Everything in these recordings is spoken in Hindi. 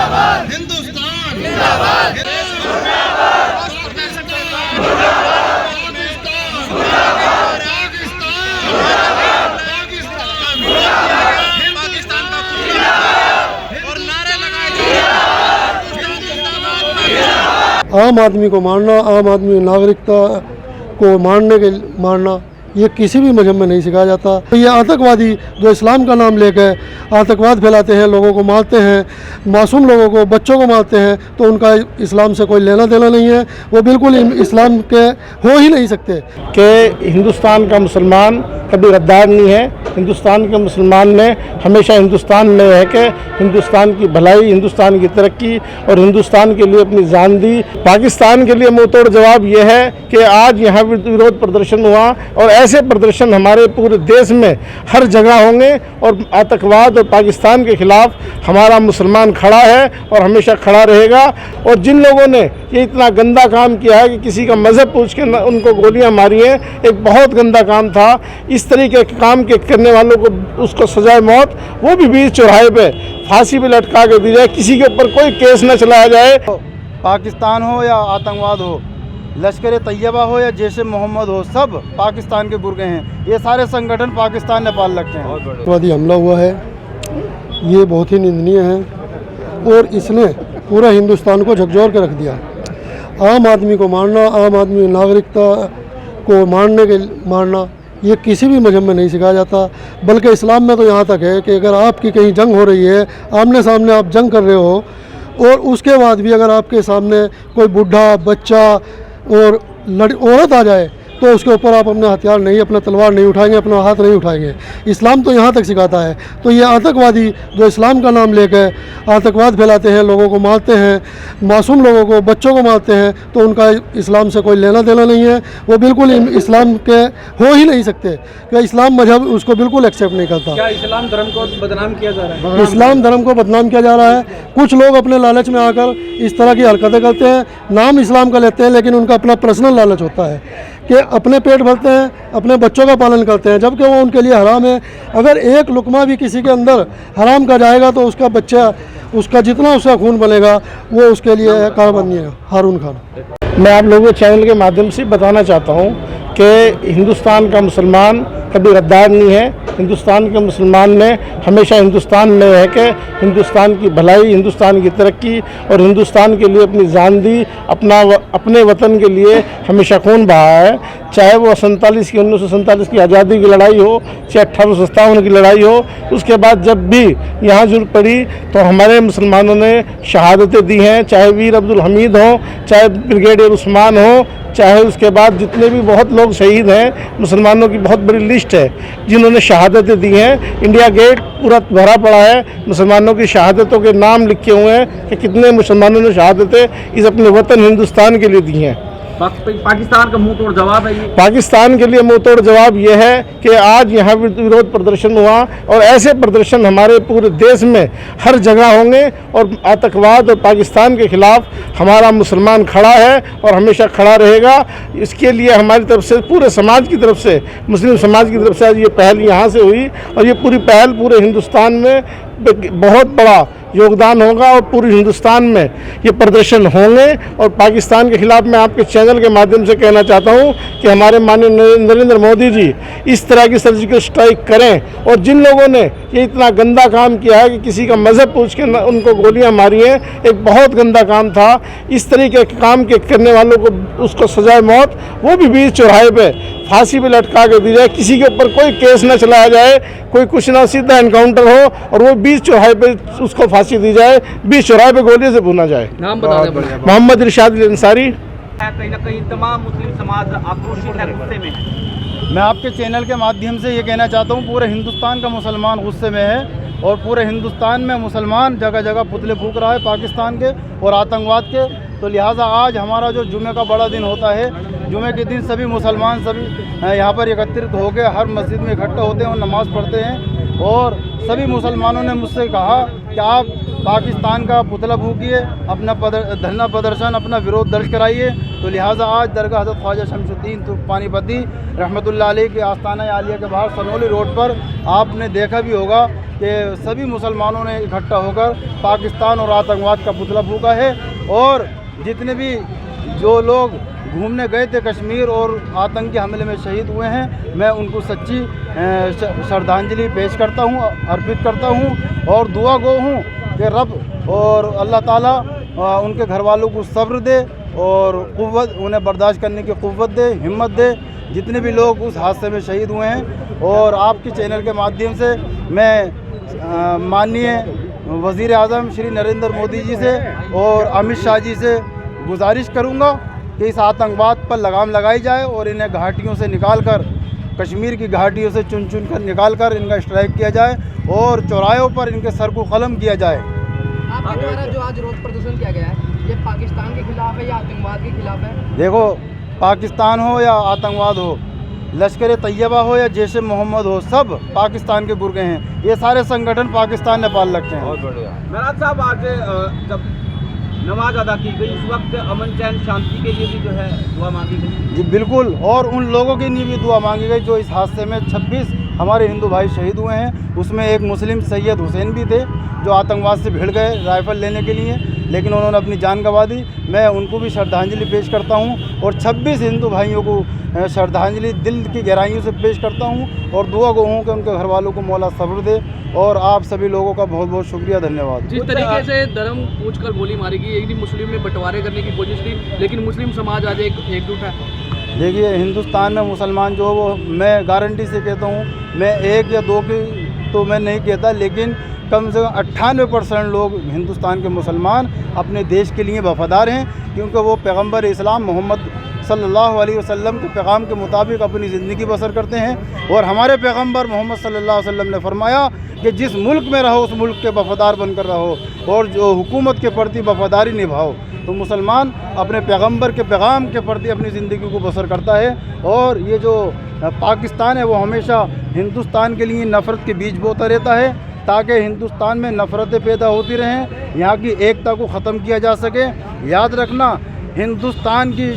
हिंदुस्तान आम आदमी को मारना, आम आदमी नागरिकता को मारना ये किसी भी मजहब में नहीं सिखाया जाता। तो ये आतंकवादी जो इस्लाम का नाम लेकर आतंकवाद फैलाते हैं, लोगों को मारते हैं, मासूम लोगों को, बच्चों को मारते हैं, तो उनका इस्लाम से कोई लेना देना नहीं है। वो बिल्कुल इस्लाम के हो ही नहीं सकते। कि हिंदुस्तान का मुसलमान कभी गद्दार नहीं है। हिंदुस्तान के मुसलमान ने हमेशा हिंदुस्तान में रह के हिंदुस्तान की भलाई, हिंदुस्तान की तरक्की और हिंदुस्तान के लिए अपनी जान दी। पाकिस्तान के लिए मुँह तोड़ जवाब यह है कि आज यहाँ विरोध प्रदर्शन हुआ और ऐसे प्रदर्शन हमारे पूरे देश में हर जगह होंगे और आतंकवाद और पाकिस्तान के खिलाफ हमारा मुसलमान खड़ा है और हमेशा खड़ा रहेगा। और जिन लोगों ने ये इतना गंदा काम किया है कि किसी का मज़हब पूछ के उनको गोलियां मारी हैं, एक बहुत गंदा काम था। इस तरीके के काम के करने वालों को उसको सजाए मौत, वो भी बीच चौराहे पे फांसी पे लटका के दी जाए, किसी के ऊपर कोई केस न चलाया जाए। पाकिस्तान हो या आतंकवाद हो, लश्कर तैयबा हो या जैश मोहम्मद हो, सब पाकिस्तान के गुर्गे हैं। ये सारे संगठन पाकिस्तान ने पाल रखे हैं। आतंकवादी हमला हुआ है, ये बहुत ही निंदनीय है और इसने पूरा हिंदुस्तान को झकझोर के रख दिया। आम आदमी को मारना, आम आदमी नागरिकता को मारना ये किसी भी मजहब में नहीं सिखाया जाता। बल्कि इस्लाम में तो यहाँ तक है कि अगर आपकी कहीं जंग हो रही है, आमने सामने आप जंग कर रहे हो और उसके बाद भी अगर आपके सामने कोई बूढ़ा, बच्चा और औरत आ जाए तो उसके ऊपर आप अपने हथियार नहीं, अपना तलवार नहीं उठाएंगे, अपना हाथ नहीं उठाएंगे। इस्लाम तो यहाँ तक सिखाता है। तो ये आतंकवादी जो इस्लाम का नाम लेकर आतंकवाद फैलाते हैं, लोगों को मारते हैं, मासूम लोगों को, बच्चों को मारते हैं, तो उनका इस्लाम से कोई लेना देना नहीं है। वो बिल्कुल इस्लाम के हो ही नहीं सकते कि इस्लाम मजहब उसको बिल्कुल एक्सेप्ट नहीं करता। क्या इस्लाम धर्म को बदनाम किया जा रहा है? इस्लाम धर्म को बदनाम किया जा रहा है। कुछ लोग अपने लालच में आकर इस तरह की हरकतें करते हैं, नाम इस्लाम का लेते हैं, लेकिन उनका अपना पर्सनल लालच होता है कि अपने पेट भरते हैं, अपने बच्चों का पालन करते हैं, जबकि वो उनके लिए हराम है। अगर एक लुकमा भी किसी के अंदर हराम का जाएगा तो उसका बच्चा, उसका जितना उसका खून बनेगा वो उसके लिए कारबंदी है। हारून खान। मैं आप लोगों के चैनल के माध्यम से बताना चाहता हूँ कि हिंदुस्तान का मुसलमान कभी गद्दार नहीं है। हिंदुस्तान के मुसलमान ने हमेशा हिंदुस्तान में रह के हिंदुस्तान की भलाई, हिंदुस्तान की तरक्की और हिंदुस्तान के लिए अपनी जान दी। अपने वतन के लिए हमेशा खून बहा है, चाहे वो 1947 की आज़ादी की लड़ाई हो, चाहे 1857 की लड़ाई हो। उसके बाद जब भी यहाँ जरूरत पड़ी तो हमारे मुसलमानों ने शहादतें दी हैं, चाहे वीर अब्दुल हमीद हो, चाहे ब्रिगेडियर उस्मान हो, चाहे उसके बाद जितने भी बहुत लोग शहीद हैं। मुसलमानों की बहुत बड़ी लिस्ट है जिन्होंने शहादतें दी हैं। इंडिया गेट पूरा भरा पड़ा है, मुसलमानों की शहादतों के नाम लिखे हुए हैं कि कितने मुसलमानों ने शहादतें इस अपने वतन हिंदुस्तान के लिए दी हैं। पाकिस्तान का मुंह तोड़ जवाब है ये। पाकिस्तान के लिए मुंह तोड़ जवाब यह है कि आज यहाँ विरोध प्रदर्शन हुआ और ऐसे प्रदर्शन हमारे पूरे देश में हर जगह होंगे और आतंकवाद और पाकिस्तान के खिलाफ हमारा मुसलमान खड़ा है और हमेशा खड़ा रहेगा। इसके लिए हमारी तरफ से, पूरे समाज की तरफ से, मुस्लिम समाज की तरफ से आज ये पहल यहाँ से हुई और ये पूरी पहल पूरे हिंदुस्तान में बहुत बड़ा योगदान होगा और पूरे हिंदुस्तान में ये प्रदर्शन होंगे। और पाकिस्तान के खिलाफ मैं आपके चैनल के माध्यम से कहना चाहता हूँ कि हमारे माननीय नरेंद्र मोदी जी इस तरह की सर्जिकल स्ट्राइक करें। और जिन लोगों ने ये इतना गंदा काम किया है कि किसी का मज़हब पूछ के उनको गोलियां मारी हैं, एक बहुत गंदा काम था। इस तरीके के काम के करने वालों को उसको सजाए मौत, वो भी बीच चौराहे पे फांसी पे लटका के दी जाए, किसी के ऊपर कोई केस न चलाया जाए, कोई कुछ ना, सीधा एनकाउंटर हो और वो बीच चौराहे पे उसको फांसी दी जाए, बीच चौराहे पे गोली से भुना जाए। नाम बता दें बढ़िया। मोहम्मद इरशाद अंसारी। कहीं ना कहीं तमाम मुस्लिम समाज आक्रोशित है, गुस्से में है। मैं आपके चैनल के माध्यम से ये कहना चाहता हूँ, पूरे हिंदुस्तान का मुसलमान गुस्से में है और पूरे हिंदुस्तान में मुसलमान जगह जगह पुतले फूंक रहा है पाकिस्तान के और आतंकवाद के। तो लिहाजा आज हमारा जो जुमे का बड़ा दिन होता है, जुमे के दिन सभी मुसलमान सभी यहाँ पर एकत्रित होकर हर मस्जिद में इकट्ठे होते हैं और नमाज़ पढ़ते हैं। और सभी मुसलमानों ने मुझसे कहा कि आप पाकिस्तान का पुतला फूकिए, अपना धरना प्रदर्शन, अपना विरोध दर्ज कराइए। तो लिहाजा आज दरगाह हज़रत ख्वाजा शमसुद्दीन पानीपती रहमतुल्लाह अलैह के आस्ताना आलिया के बाहर सनोली रोड पर आपने देखा भी होगा कि सभी मुसलमानों ने इकट्ठा होकर पाकिस्तान और आतंकवाद का पुतला फूका है। और जितने भी जो लोग घूमने गए थे कश्मीर और आतंकी हमले में शहीद हुए हैं, मैं उनको सच्ची श्रद्धांजलि पेश करता हूँ, अर्पित करता हूँ और दुआ गो हूँ कि रब और अल्लाह ताला उनके घर वालों को सब्र दे और क़ुव्वत, उन्हें बर्दाश्त करने की क़ुव्वत दे, हिम्मत दे, जितने भी लोग उस हादसे में शहीद हुए हैं। और आपके चैनल के माध्यम से मैं माननीय वज़ीर आज़म श्री नरेंद्र मोदी जी से और अमित शाह जी से गुजारिश करूँगा कि इस आतंकवाद पर लगाम लगाई जाए और इन्हें घाटियों से निकाल कर, कश्मीर की घाटियों से चुन चुन कर निकाल कर इनका स्ट्राइक किया जाए और चौराहों पर इनके सर को कलम किया जाए। आपके द्वारा जो आज रोड प्रदर्शन किया गया है, ये पाकिस्तान के खिलाफ है या आतंकवाद के खिलाफ है? देखो, पाकिस्तान हो या आतंकवाद हो, लश्कर तैयबा हो या जैश मोहम्मद हो, सब पाकिस्तान के गुर्गे हैं। ये सारे संगठन पाकिस्तान ने पाल रखे हैं। बहुत बढ़िया। महराज साहब, आज जब नमाज अदा की गई उस वक्त अमन चैन शांति के लिए भी जो है दुआ मांगी गई। जी बिल्कुल, और उन लोगों के लिए भी दुआ मांगी गई जो इस हादसे में 26 हमारे हिंदू भाई शहीद हुए हैं। उसमें एक मुस्लिम सैयद हुसैन भी थे जो आतंकवाद से भिड़ गए राइफल लेने के लिए, लेकिन उन्होंने अपनी जान गंवा दी। मैं उनको भी श्रद्धांजलि पेश करता हूं और 26 हिंदू भाइयों को श्रद्धांजलि दिल की गहराइयों से पेश करता हूं और दुआ गो हूँ कि उनके घर वालों को मौला सब्र दे। और आप सभी लोगों का बहुत बहुत शुक्रिया, धन्यवाद। जिस तरीके से धर्म पूछकर गोली मारी गई, एक दिन मुस्लिम में बंटवारे करने की कोशिश की, लेकिन मुस्लिम समाज आज एकजुट है। देखिए, हिंदुस्तान में मुसलमान जो वो, मैं गारंटी से कहता हूँ, मैं 1 या 2 की तो मैं नहीं कहता, लेकिन कम से कम 98% लोग हिंदुस्तान के मुसलमान अपने देश के लिए वफादार हैं, क्योंकि वो पैगंबर इस्लाम मोहम्मद सल्लल्लाहु अलैहि वसल्लम के पैगाम के मुताबिक अपनी ज़िंदगी बसर करते हैं। और हमारे पैगंबर मोहम्मद सल्लल्लाहु अलैहि वसल्लम ने फरमाया कि जिस मुल्क में रहो उस मुल्क के वफादार बनकर रहो और जो हुकूमत के प्रति वफादारी निभाओ। तो मुसलमान अपने पैगंबर के पैगाम के प्रति अपनी ज़िंदगी को बसर करता है। और ये जो पाकिस्तान है वो हमेशा हिंदुस्तान के लिए नफ़रत के बीज बोता रहता है, ताकि हिंदुस्तान में नफ़रतें पैदा होती रहें, यहाँ की एकता को ख़त्म किया जा सके। याद रखना, हिंदुस्तान की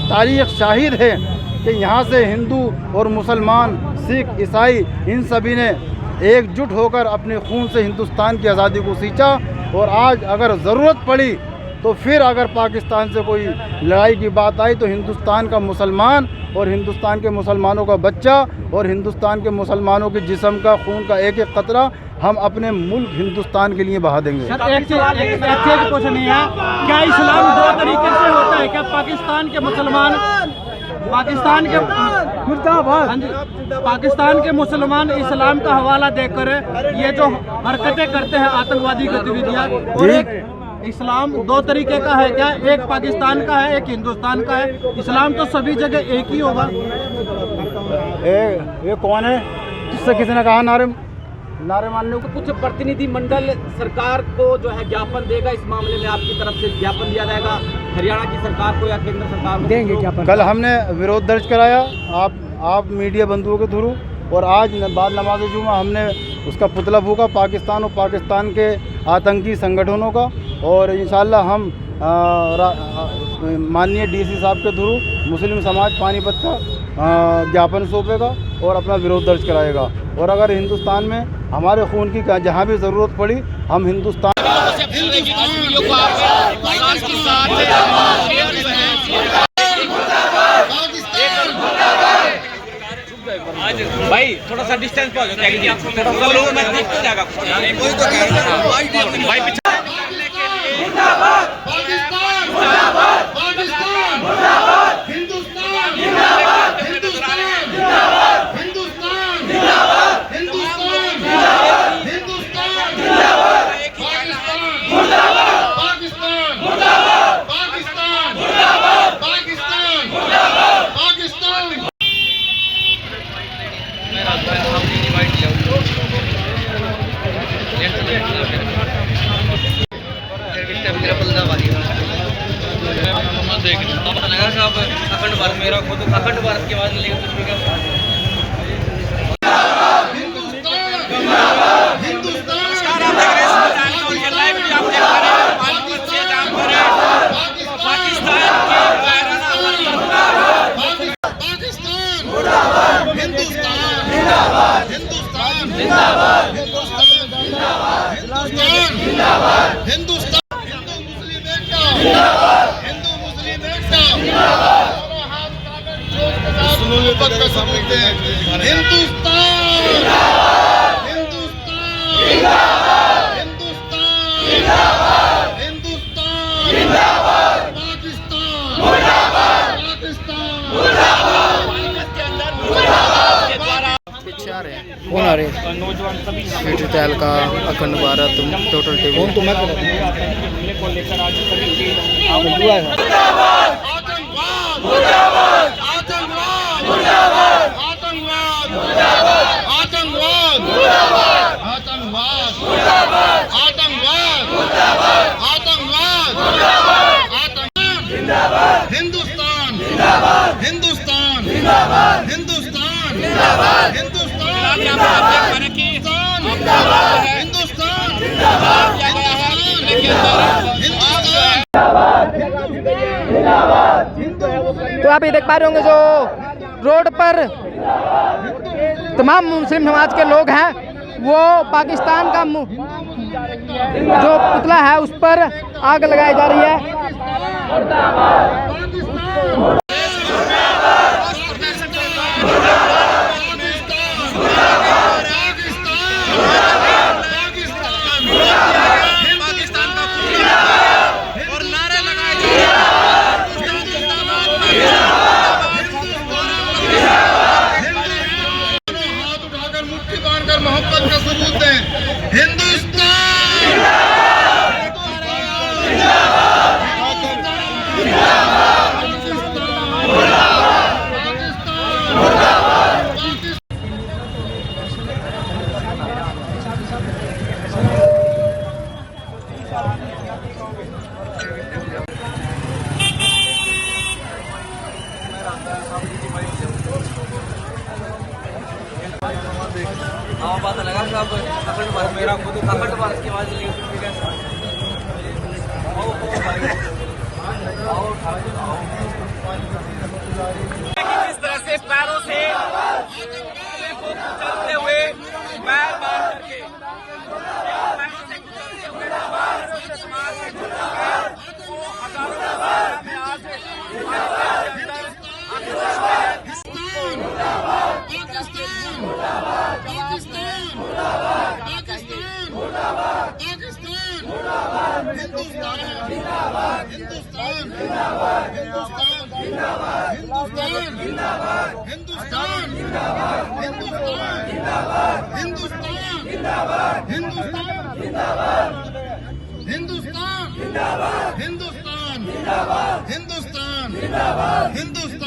तारीख़ शाहिद है कि यहाँ से हिंदू और मुसलमान, सिख, ईसाई, इन सभी ने एकजुट होकर अपने खून से हिंदुस्तान की आज़ादी को सींचा। और आज अगर ज़रूरत पड़ी तो फिर अगर पाकिस्तान से कोई लड़ाई की बात आई तो हिंदुस्तान का मुसलमान और हिंदुस्तान के मुसलमानों का बच्चा और हिंदुस्तान के मुसलमानों के जिस्म का खून का एक एक कतरा हम अपने मुल्क हिंदुस्तान के लिए बहा देंगे। एक क्वेश्चन नहीं है, क्या इस्लाम 2 तरीके से होता है? क्या पाकिस्तान के मुसलमान, पाकिस्तान के मुसलमान इस्लाम का हवाला देकर ये जो हरकतें करते हैं, आतंकवादी गतिविधियाँ, और एक इस्लाम 2 तरीके का है क्या? एक पाकिस्तान का है, एक हिंदुस्तान का है। इस्लाम तो सभी जगह एक ही होगा। ये कौन है जिससे किसी ने कहा नारे मानने को? कुछ प्रतिनिधि मंडल सरकार को जो है ज्ञापन देगा इस मामले में, आपकी तरफ से ज्ञापन दिया जाएगा हरियाणा की सरकार को या केंद्र सरकार को? देंगे ज्ञापन। कल हमने विरोध दर्ज कराया आप मीडिया बंधुओं के थ्रू, और आज बाद नमाज जुमा हमने उसका पुतला फूका पाकिस्तान और पाकिस्तान के आतंकी संगठनों का। और इंशाल्लाह हम माननीय डीसी साहब के थ्रू मुस्लिम समाज पानीपत का ज्ञापन सौंपेगा और अपना विरोध दर्ज कराएगा। और अगर हिंदुस्तान में हमारे खून की जहाँ भी ज़रूरत पड़ी, हम हिंदुस्तान भाई थोड़ा सा डिस्टेंस पर थोड़ा सा लोगों में दिख तो जाएगा भाई। अखंड भारत मेरा खुद अखंड भारत के बाद हिंदुस्तान मोहब्बत का सबूत है। हिंदुस्तान हिंदुस्तान हिंदुस्तान हिंदुस्तान पाकिस्तान पीछे आ रहे हैं कौन आ रहे हैं बेटी टैल का अखंड भारत टोटल टीवी को लेकर आज सभी की आतंकवाद मुर्दाबाद आतंकवाद मुर्दाबाद आतंकवाद मुर्दाबाद आतंकवाद मुर्दाबाद आतंकवाद मुर्दाबाद आतंकवाद मुर्दाबाद आतंकवाद जिंदाबाद हिंदुस्तान जिंदाबाद हिंदुस्तान जिंदाबाद हिंदुस्तान जिंदाबाद हिंदुस्तान हिंदुस्तान जिंदाबाद तो आप ये देख पा रहे होंगे जो रोड पर तमाम मुस्लिम समाज के लोग हैं वो पाकिस्तान का जो पुतला है उस पर आग लगाई जा रही है। मोहब्बत का सबूत है। हिंदुस्तान बात लगा साहब अखंड भारत मेरा खुद अखंड भारत की आवाज किस तरह से पैरों से चलते हुए पैर मार करके पैरों से कुचलते हुए समाज को हजारों में आज हिंदुस्तान